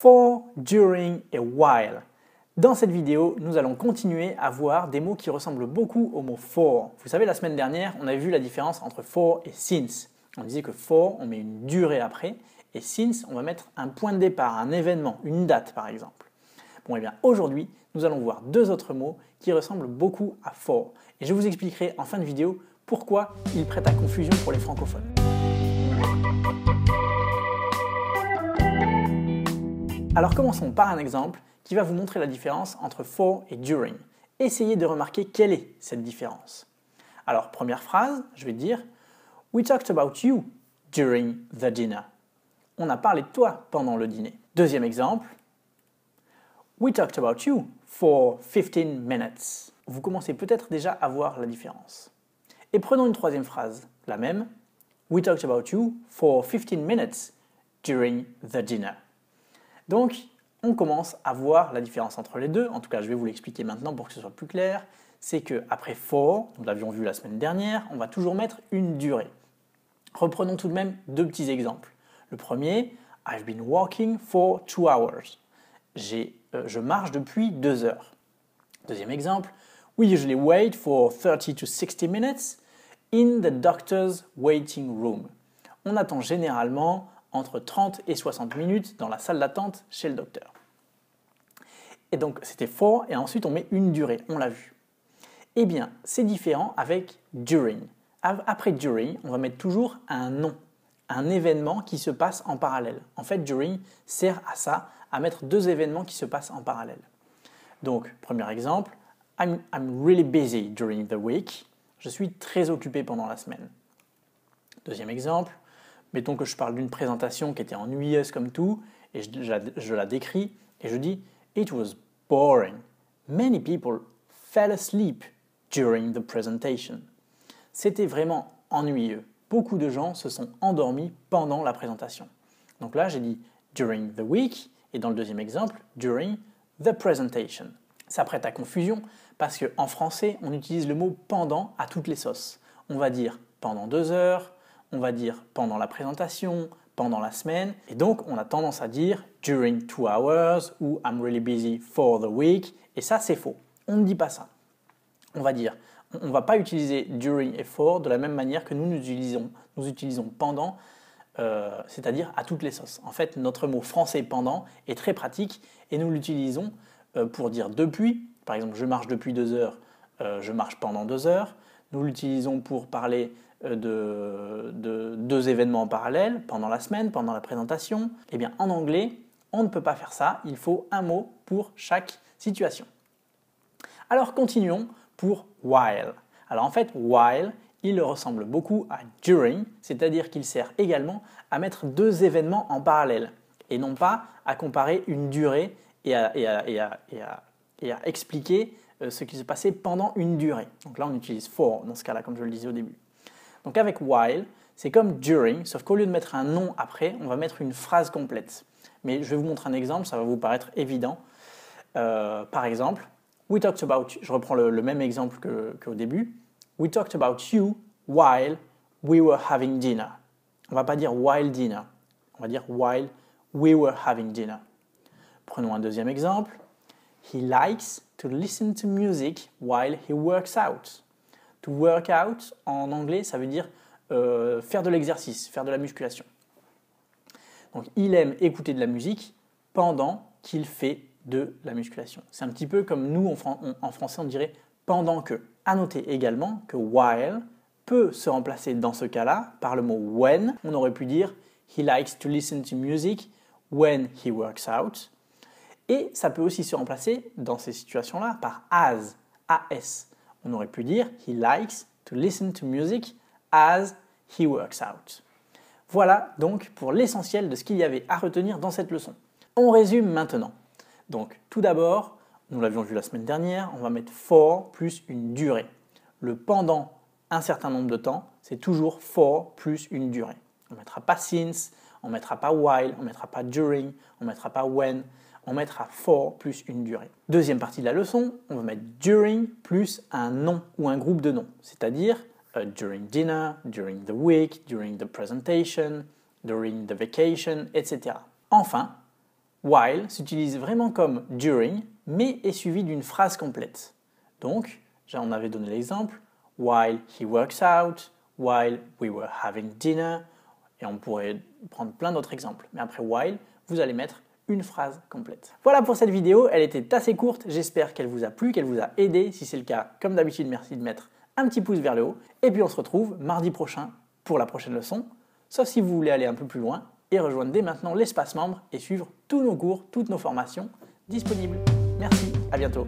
For, during et while. Dans cette vidéo, nous allons continuer à voir des mots qui ressemblent beaucoup au mot for. Vous savez, la semaine dernière, on avait vu la différence entre for et since. On disait que for, on met une durée après, et since, on va mettre un point de départ, un événement, une date par exemple. Bon, et bien aujourd'hui, nous allons voir deux autres mots qui ressemblent beaucoup à for. Et je vous expliquerai en fin de vidéo pourquoi ils prêtent à confusion pour les francophones. Alors commençons par un exemple qui va vous montrer la différence entre for et during. Essayez de remarquer quelle est cette différence. Alors première phrase, je vais dire « We talked about you during the dinner ». On a parlé de toi pendant le dîner. Deuxième exemple « We talked about you for 15 minutes ». Vous commencez peut-être déjà à voir la différence. Et prenons une troisième phrase, la même « We talked about you for 15 minutes during the dinner ». Donc, on commence à voir la différence entre les deux. En tout cas, je vais vous l'expliquer maintenant pour que ce soit plus clair. C'est qu'après for, nous l'avions vu la semaine dernière, on va toujours mettre une durée. Reprenons tout de même deux petits exemples. Le premier, I've been walking for 2 hours. Je marche depuis 2 heures. Deuxième exemple, we usually wait for 30 to 60 minutes in the doctor's waiting room. On attend généralement entre 30 et 60 minutes dans la salle d'attente chez le docteur. Et donc c'était for et ensuite on met une durée, on l'a vu. Eh bien, c'est différent avec during. Après during, on va mettre toujours un nom, un événement qui se passe en parallèle. En fait, during sert à ça, à mettre deux événements qui se passent en parallèle. Donc, premier exemple, I'm really busy during the week. Je suis très occupé pendant la semaine. Deuxième exemple, mettons que je parle d'une présentation qui était ennuyeuse comme tout, et je la décris, et je dis « It was boring. Many people fell asleep during the presentation. » C'était vraiment ennuyeux. Beaucoup de gens se sont endormis pendant la présentation. Donc là, j'ai dit « during the week » et dans le deuxième exemple « during the presentation ». Ça prête à confusion parce qu'en français, on utilise le mot « pendant » à toutes les sauces. On va dire « pendant 2 heures », on va dire pendant la présentation, pendant la semaine, et donc on a tendance à dire during 2 hours ou I'm really busy for the week, et ça c'est faux. On ne dit pas ça. On ne va pas utiliser during et for de la même manière que nous utilisons pendant, c'est-à-dire à toutes les sauces. En fait, notre mot français pendant est très pratique et nous l'utilisons pour dire depuis. Par exemple, je marche depuis 2 heures, je marche pendant 2 heures. Nous l'utilisons pour parler de deux événements en parallèle, pendant la semaine, pendant la présentation. Eh bien, en anglais, on ne peut pas faire ça. Il faut un mot pour chaque situation. Alors, continuons pour while. Alors, en fait, while, il ressemble beaucoup à during, c'est-à-dire qu'il sert également à mettre deux événements en parallèle et non pas à comparer une durée et à expliquer ce qui se passait pendant une durée. Donc là, on utilise for dans ce cas-là, comme je le disais au début. Donc avec while, c'est comme during, sauf qu'au lieu de mettre un nom après, on va mettre une phrase complète. Mais je vais vous montrer un exemple, ça va vous paraître évident. Par exemple, we talked about, je reprends le même exemple qu'au début. We talked about you while we were having dinner. On ne va pas dire while dinner, on va dire while we were having dinner. Prenons un deuxième exemple. He likes to listen to music while he works out. To work out, en anglais, ça veut dire faire de l'exercice, faire de la musculation. Donc, il aime écouter de la musique pendant qu'il fait de la musculation. C'est un petit peu comme nous, en français, on dirait pendant que. À noter également que while peut se remplacer dans ce cas-là par le mot when. On aurait pu dire he likes to listen to music when he works out. Et ça peut aussi se remplacer dans ces situations-là par as, as. On aurait pu dire « He likes to listen to music as he works out ». Voilà donc pour l'essentiel de ce qu'il y avait à retenir dans cette leçon. On résume maintenant. Donc tout d'abord, nous l'avions vu la semaine dernière, on va mettre for plus une durée. Le pendant un certain nombre de temps, c'est toujours for plus une durée. On ne mettra pas since, on ne mettra pas while, on ne mettra pas during, on ne mettra pas when. On mettra for plus une durée. Deuxième partie de la leçon, on va mettre during plus un nom ou un groupe de noms, c'est-à-dire during dinner, during the week, during the presentation, during the vacation, etc. Enfin, while s'utilise vraiment comme during, mais est suivi d'une phrase complète. Donc, on avait donné l'exemple, while he works out, while we were having dinner, et on pourrait prendre plein d'autres exemples. Mais après while, vous allez mettre une phrase complète. Voilà pour cette vidéo, elle était assez courte, j'espère qu'elle vous a plu, qu'elle vous a aidé. Si c'est le cas, comme d'habitude, merci de mettre un petit pouce vers le haut. Et puis on se retrouve mardi prochain pour la prochaine leçon, sauf si vous voulez aller un peu plus loin et rejoindre dès maintenant l'espace membre et suivre tous nos cours, toutes nos formations disponibles. Merci, à bientôt.